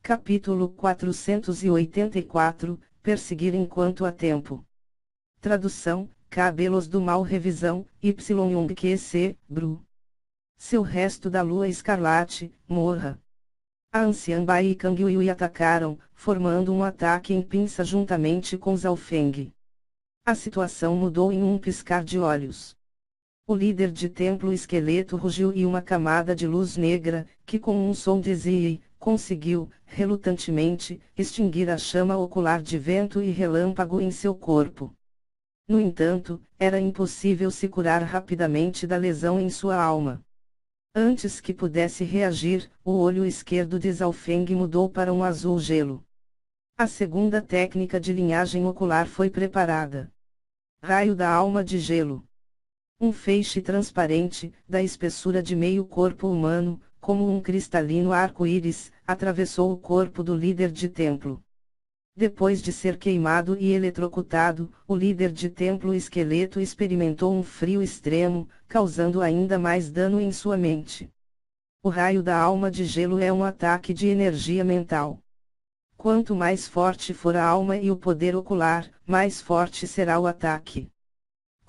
Capítulo 484, Perseguir enquanto há tempo. Tradução, Cabelos do Mal Revisão, Y Young QC, Bru. Seu resto da lua escarlate, morra. A anciã Bai e Kang Yui atacaram, formando um ataque em pinça juntamente com Zhao Feng. A situação mudou em um piscar de olhos. O líder de templo esqueleto rugiu e uma camada de luz negra, que com um som de zi, conseguiu, relutantemente, extinguir a chama ocular de vento e relâmpago em seu corpo. No entanto, era impossível se curar rapidamente da lesão em sua alma. Antes que pudesse reagir, o olho esquerdo de Zhao Feng mudou para um azul gelo. A segunda técnica de linhagem ocular foi preparada. Raio da alma de gelo. Um feixe transparente, da espessura de meio corpo humano, como um cristalino arco-íris, atravessou o corpo do líder de templo. Depois de ser queimado e eletrocutado, o líder de templo esqueleto experimentou um frio extremo, causando ainda mais dano em sua mente. O raio da alma de gelo é um ataque de energia mental. Quanto mais forte for a alma e o poder ocular, mais forte será o ataque.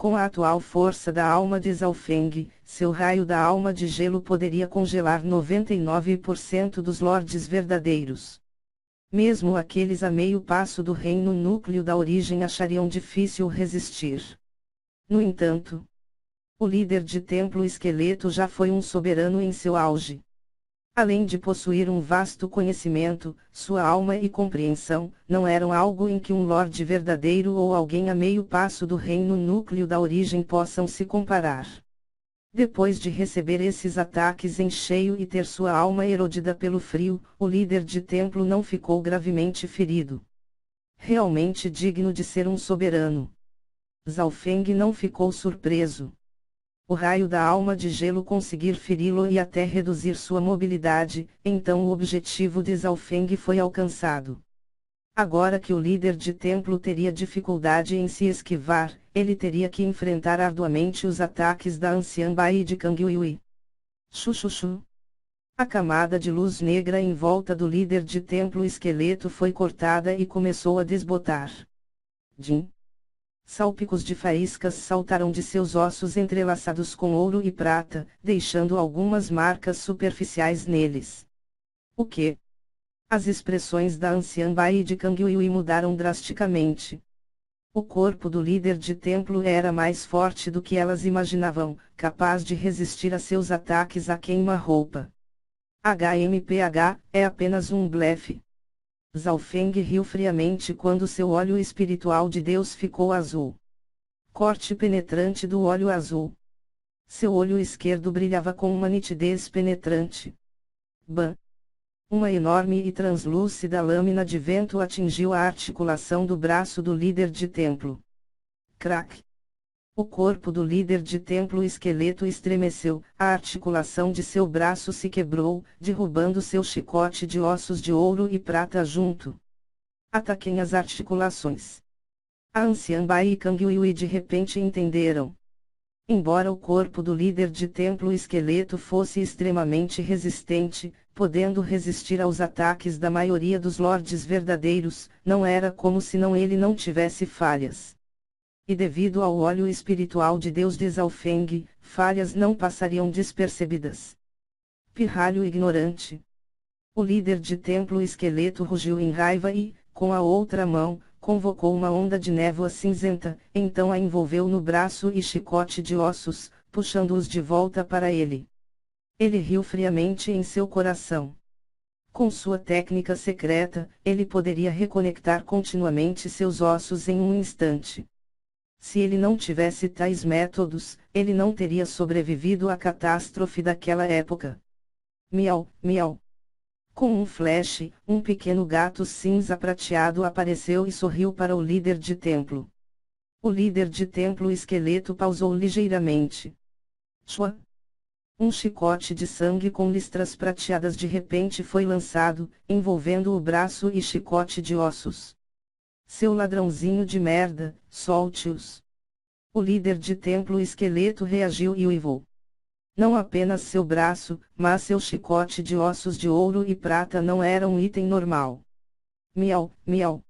Com a atual força da alma de Zhao Feng, seu raio da alma de gelo poderia congelar 99% dos lordes verdadeiros. Mesmo aqueles a meio passo do reino núcleo da origem achariam difícil resistir. No entanto, o líder de templo esqueleto já foi um soberano em seu auge. Além de possuir um vasto conhecimento, sua alma e compreensão não eram algo em que um lorde verdadeiro ou alguém a meio passo do reino núcleo da origem possam se comparar. Depois de receber esses ataques em cheio e ter sua alma erodida pelo frio, o líder de templo não ficou gravemente ferido. Realmente digno de ser um soberano. Zhao Feng não ficou surpreso. O raio da alma de gelo conseguir feri-lo e até reduzir sua mobilidade, então o objetivo de Zhao Feng foi alcançado. Agora que o líder de templo teria dificuldade em se esquivar, ele teria que enfrentar arduamente os ataques da anciã Bai e de Kang Yui. Chuchuchu. A camada de luz negra em volta do líder de templo esqueleto foi cortada e começou a desbotar. Jin. Salpicos de faíscas saltaram de seus ossos entrelaçados com ouro e prata, deixando algumas marcas superficiais neles. O que? As expressões da anciã Bai e de Kang Yui mudaram drasticamente. O corpo do líder de templo era mais forte do que elas imaginavam, capaz de resistir a seus ataques a queima-roupa. HMPH, é apenas um blefe. Zhao Feng riu friamente quando seu olho espiritual de Deus ficou azul. Corte penetrante do olho azul. Seu olho esquerdo brilhava com uma nitidez penetrante. Bam! Uma enorme e translúcida lâmina de vento atingiu a articulação do braço do líder de templo. Crack! O corpo do líder de templo esqueleto estremeceu, a articulação de seu braço se quebrou, derrubando seu chicote de ossos de ouro e prata junto. Ataquem as articulações. A anciã Bai e Kang Yui de repente entenderam. Embora o corpo do líder de templo esqueleto fosse extremamente resistente, podendo resistir aos ataques da maioria dos lordes verdadeiros, não era como se ele não tivesse falhas. E devido ao olho espiritual de Deus de Zhao Feng, falhas não passariam despercebidas. Pirralho ignorante. O líder de templo esqueleto rugiu em raiva e, com a outra mão, convocou uma onda de névoa cinzenta, então a envolveu no braço e chicote de ossos, puxando-os de volta para ele. Ele riu friamente em seu coração. Com sua técnica secreta, ele poderia reconectar continuamente seus ossos em um instante. Se ele não tivesse tais métodos, ele não teria sobrevivido à catástrofe daquela época. Miau, miau. Com um flash, um pequeno gato cinza prateado apareceu e sorriu para o líder de templo. O líder de templo esqueleto pausou ligeiramente. Chua! Um chicote de sangue com listras prateadas de repente foi lançado, envolvendo o braço e chicote de ossos. Seu ladrãozinho de merda, solte-os. O líder de templo esqueleto reagiu e uivou. Não apenas seu braço, mas seu chicote de ossos de ouro e prata não era um item normal. Miau, miau.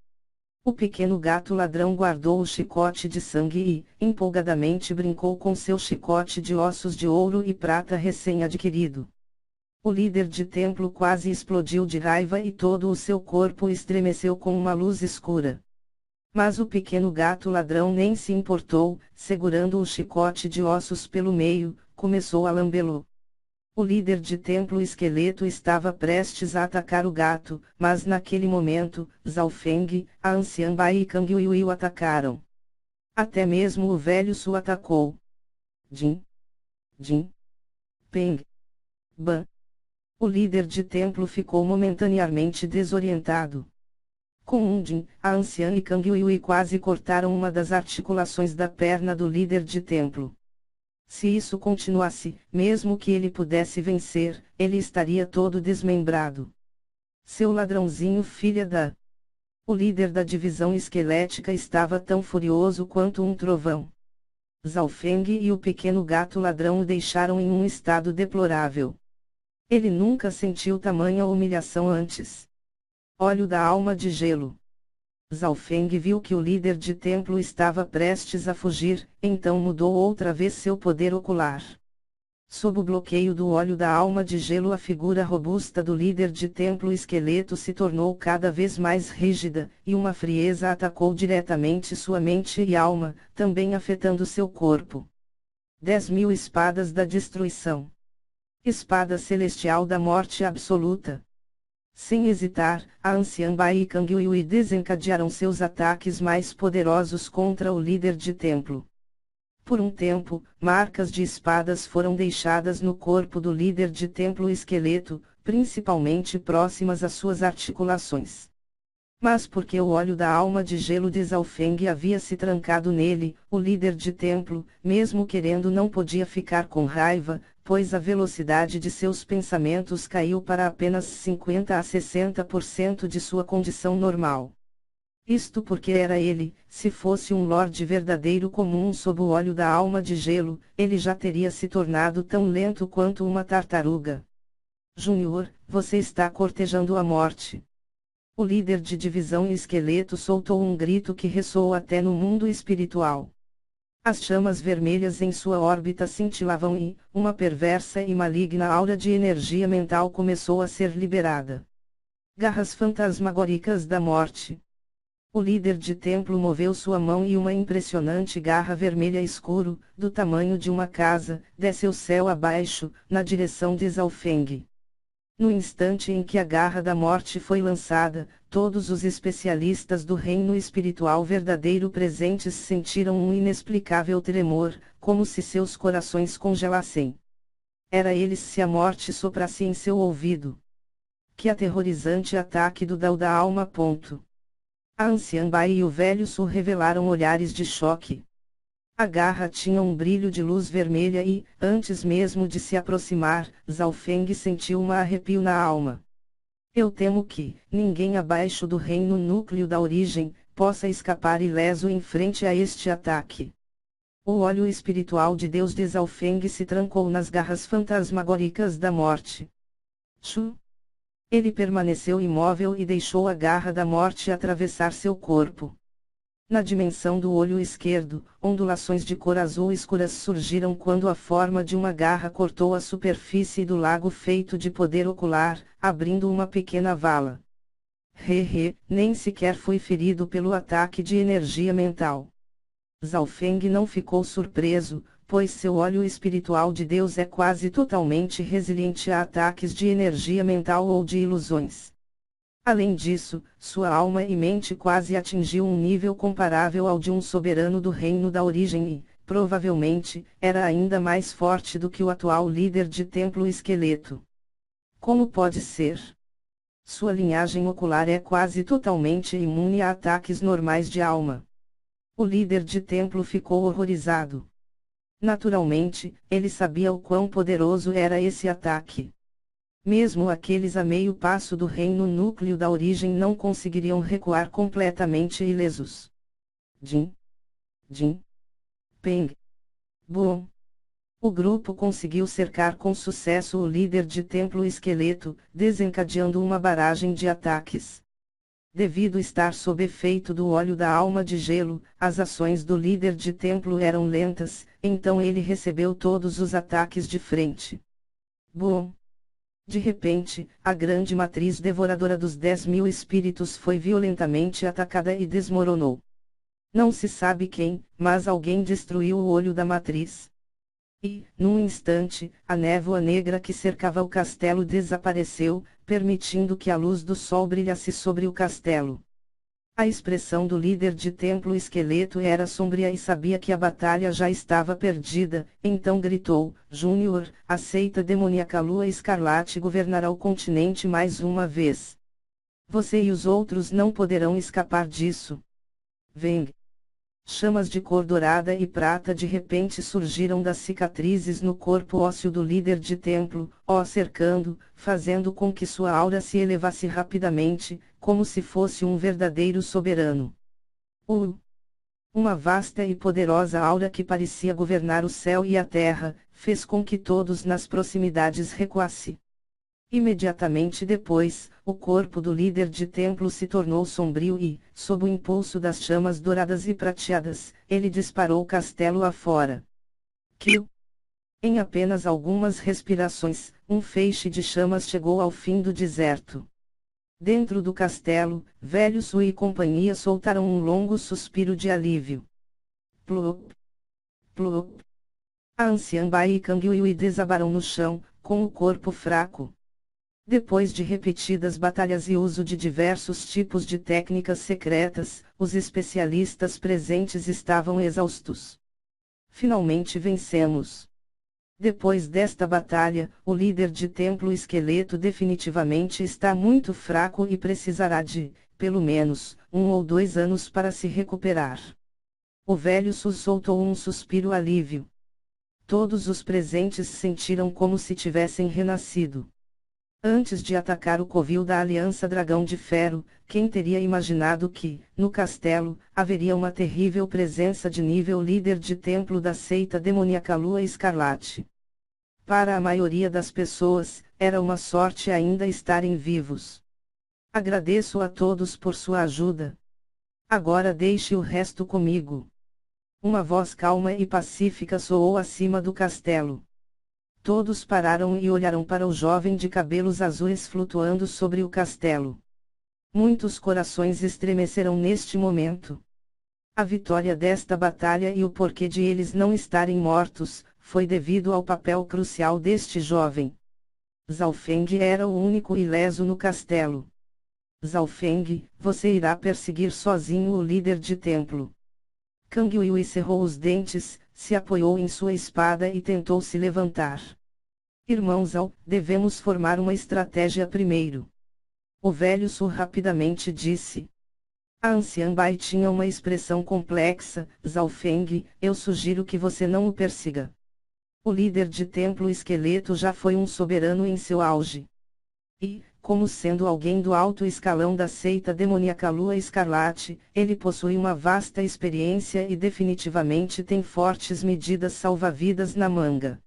O pequeno gato ladrão guardou o chicote de sangue e, empolgadamente, brincou com seu chicote de ossos de ouro e prata recém-adquirido. O líder de templo quase explodiu de raiva e todo o seu corpo estremeceu com uma luz escura. Mas o pequeno gato ladrão nem se importou, segurando o chicote de ossos pelo meio, começou a lambê-lo. O líder de templo esqueleto estava prestes a atacar o gato, mas naquele momento, Zhao Feng, a anciã Bai e Kang Yuyu o atacaram. Até mesmo o velho Su atacou. Jin. Jin. Peng. Ban. O líder de templo ficou momentaneamente desorientado. Com um Jin, a anciã e Kang Yuyu quase cortaram uma das articulações da perna do líder de templo. Se isso continuasse, mesmo que ele pudesse vencer, ele estaria todo desmembrado. Seu ladrãozinho filha da... O líder da divisão esquelética estava tão furioso quanto um trovão. Zhao Feng e o pequeno gato ladrão o deixaram em um estado deplorável. Ele nunca sentiu tamanha humilhação antes. Olho da alma de gelo. Zhao Feng viu que o líder de templo estava prestes a fugir, então mudou outra vez seu poder ocular. Sob o bloqueio do olho da alma de gelo, a figura robusta do líder de templo esqueleto se tornou cada vez mais rígida, e uma frieza atacou diretamente sua mente e alma, também afetando seu corpo. 10.000 espadas da destruição. Espada celestial da morte absoluta. Sem hesitar, a anciã Bai e Kang Yuyu desencadearam seus ataques mais poderosos contra o líder de templo. Por um tempo, marcas de espadas foram deixadas no corpo do líder de templo esqueleto, principalmente próximas às suas articulações. Mas porque o olho da alma de gelo de Zhao Feng havia se trancado nele, o líder de templo, mesmo querendo, não podia ficar com raiva, pois a velocidade de seus pensamentos caiu para apenas 50 a 60% de sua condição normal. Isto porque era ele, se fosse um lorde verdadeiro comum sob o olho da alma de gelo, ele já teria se tornado tão lento quanto uma tartaruga. Júnior, você está cortejando a morte. O líder de divisão esqueleto soltou um grito que ressoou até no mundo espiritual. As chamas vermelhas em sua órbita cintilavam e, uma perversa e maligna aura de energia mental começou a ser liberada. Garras fantasmagóricas da morte. O líder de templo moveu sua mão e uma impressionante garra vermelha escuro, do tamanho de uma casa, desceu céu abaixo, na direção de Zhao Feng. No instante em que a garra da morte foi lançada, todos os especialistas do reino espiritual verdadeiro presentes sentiram um inexplicável tremor, como se seus corações congelassem. Era ele se a morte soprasse em seu ouvido. Que aterrorizante ataque do Dao da alma. A anciã Bai e o velho Su revelaram olhares de choque. A garra tinha um brilho de luz vermelha e, antes mesmo de se aproximar, Zhao Feng sentiu um arrepio na alma. Eu temo que, ninguém abaixo do reino núcleo da origem, possa escapar ileso em frente a este ataque. O olho espiritual de Deus de Zhao Feng se trancou nas garras fantasmagóricas da morte. Shu. Ele permaneceu imóvel e deixou a garra da morte atravessar seu corpo. Na dimensão do olho esquerdo, ondulações de cor azul escuras surgiram quando a forma de uma garra cortou a superfície do lago feito de poder ocular, abrindo uma pequena vala. Nem sequer fui ferido pelo ataque de energia mental. Zhao Feng não ficou surpreso, pois seu olho espiritual de Deus é quase totalmente resiliente a ataques de energia mental ou de ilusões. Além disso, sua alma e mente quase atingiu um nível comparável ao de um soberano do reino da origem e, provavelmente, era ainda mais forte do que o atual líder de templo esqueleto. Como pode ser? Sua linhagem ocular é quase totalmente imune a ataques normais de alma. O líder de templo ficou horrorizado. Naturalmente, ele sabia o quão poderoso era esse ataque. Mesmo aqueles a meio passo do reino núcleo da origem não conseguiriam recuar completamente ilesos. Jin. Jin. Peng. Boom. O grupo conseguiu cercar com sucesso o líder de templo esqueleto, desencadeando uma barragem de ataques. Devido estar sob efeito do óleo da alma de gelo, as ações do líder de templo eram lentas, então ele recebeu todos os ataques de frente. Bom! De repente, a grande matriz devoradora dos 10.000 espíritos foi violentamente atacada e desmoronou. Não se sabe quem, mas alguém destruiu o olho da matriz. E, num instante, a névoa negra que cercava o castelo desapareceu, permitindo que a luz do sol brilhasse sobre o castelo. A expressão do líder de templo esqueleto era sombria e sabia que a batalha já estava perdida, então gritou: Júnior, a seita demoníaca Lua Escarlate governará o continente mais uma vez. Você e os outros não poderão escapar disso. Veng. Chamas de cor dourada e prata de repente surgiram das cicatrizes no corpo ósseo do líder de templo, o cercando, fazendo com que sua aura se elevasse rapidamente, como se fosse um verdadeiro soberano. Uma vasta e poderosa aura que parecia governar o céu e a terra, fez com que todos nas proximidades recuassem. Imediatamente depois, o corpo do líder de templo se tornou sombrio e, sob o impulso das chamas douradas e prateadas, ele disparou o castelo afora. Kill! Em apenas algumas respirações, um feixe de chamas chegou ao fim do deserto. Dentro do castelo, Velho Sui e companhia soltaram um longo suspiro de alívio. Plup! Plup! A anciã Bai e Kang Yui desabaram no chão, com o corpo fraco. Depois de repetidas batalhas e uso de diversos tipos de técnicas secretas, os especialistas presentes estavam exaustos. Finalmente vencemos. Depois desta batalha, o líder de templo esqueleto definitivamente está muito fraco e precisará de, pelo menos, 1 ou 2 anos para se recuperar. O velho soltou um suspiro alívio. Todos os presentes sentiram como se tivessem renascido. Antes de atacar o covil da Aliança Dragão de Ferro, quem teria imaginado que, no castelo, haveria uma terrível presença de nível líder de templo da seita demoníaca Lua Escarlate? Para a maioria das pessoas, era uma sorte ainda estarem vivos. Agradeço a todos por sua ajuda. Agora deixe o resto comigo. Uma voz calma e pacífica soou acima do castelo. Todos pararam e olharam para o jovem de cabelos azuis flutuando sobre o castelo. Muitos corações estremeceram neste momento. A vitória desta batalha e o porquê de eles não estarem mortos, foi devido ao papel crucial deste jovem. Zhao Feng era o único ileso no castelo. Zhao Feng, você irá perseguir sozinho o líder de templo. Kang Yui cerrou os dentes, se apoiou em sua espada e tentou se levantar. Irmão Zhao, devemos formar uma estratégia primeiro. O velho Su rapidamente disse. A anciã Bai tinha uma expressão complexa. Zhao Feng, eu sugiro que você não o persiga. O líder de templo esqueleto já foi um soberano em seu auge. E, como sendo alguém do alto escalão da seita demoníaca Lua Escarlate, ele possui uma vasta experiência e definitivamente tem fortes medidas salva-vidas na manga.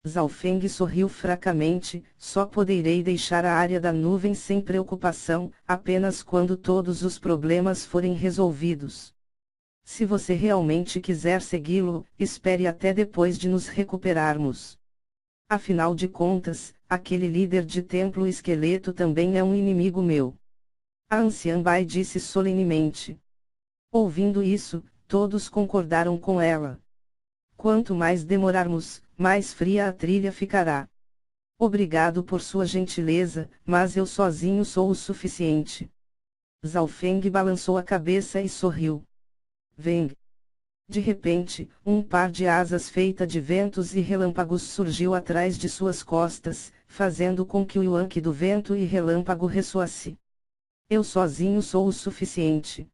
Zhao Feng sorriu fracamente, só poderei deixar a área da nuvem sem preocupação, apenas quando todos os problemas forem resolvidos. Se você realmente quiser segui-lo, espere até depois de nos recuperarmos. Afinal de contas, aquele líder de templo esqueleto também é um inimigo meu. A anciã Bai disse solenemente. Ouvindo isso, todos concordaram com ela. Quanto mais demorarmos, mais fria a trilha ficará. Obrigado por sua gentileza, mas eu sozinho sou o suficiente. Zhao Feng balançou a cabeça e sorriu. Veng. De repente, um par de asas feita de ventos e relâmpagos surgiu atrás de suas costas, fazendo com que o yuanque do vento e relâmpago ressoasse. Eu sozinho sou o suficiente.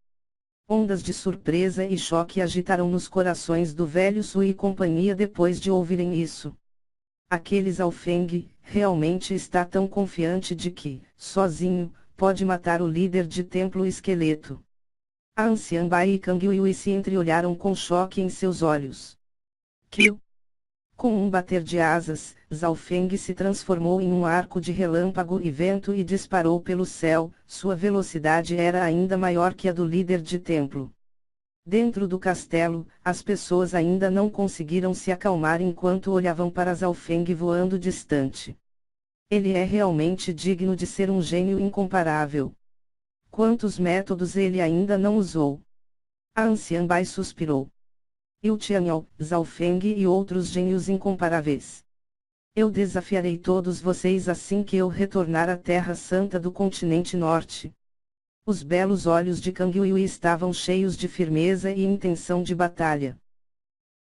Ondas de surpresa e choque agitaram nos corações do velho Sui e companhia depois de ouvirem isso. Aquele Zhao Feng, realmente está tão confiante de que, sozinho, pode matar o líder de templo esqueleto. A anciã Bai e Kang Yui se entreolharam com choque em seus olhos. Kill! Com um bater de asas, Zhao Feng se transformou em um arco de relâmpago e vento e disparou pelo céu. Sua velocidade era ainda maior que a do líder de templo. Dentro do castelo, as pessoas ainda não conseguiram se acalmar enquanto olhavam para Zhao Feng voando distante. Ele é realmente digno de ser um gênio incomparável. Quantos métodos ele ainda não usou? A anciã Bai suspirou. Eu Tianyao, Zhao Feng e outros gênios incomparáveis. Eu desafiarei todos vocês assim que eu retornar à Terra Santa do continente norte. Os belos olhos de Kang Yui estavam cheios de firmeza e intenção de batalha.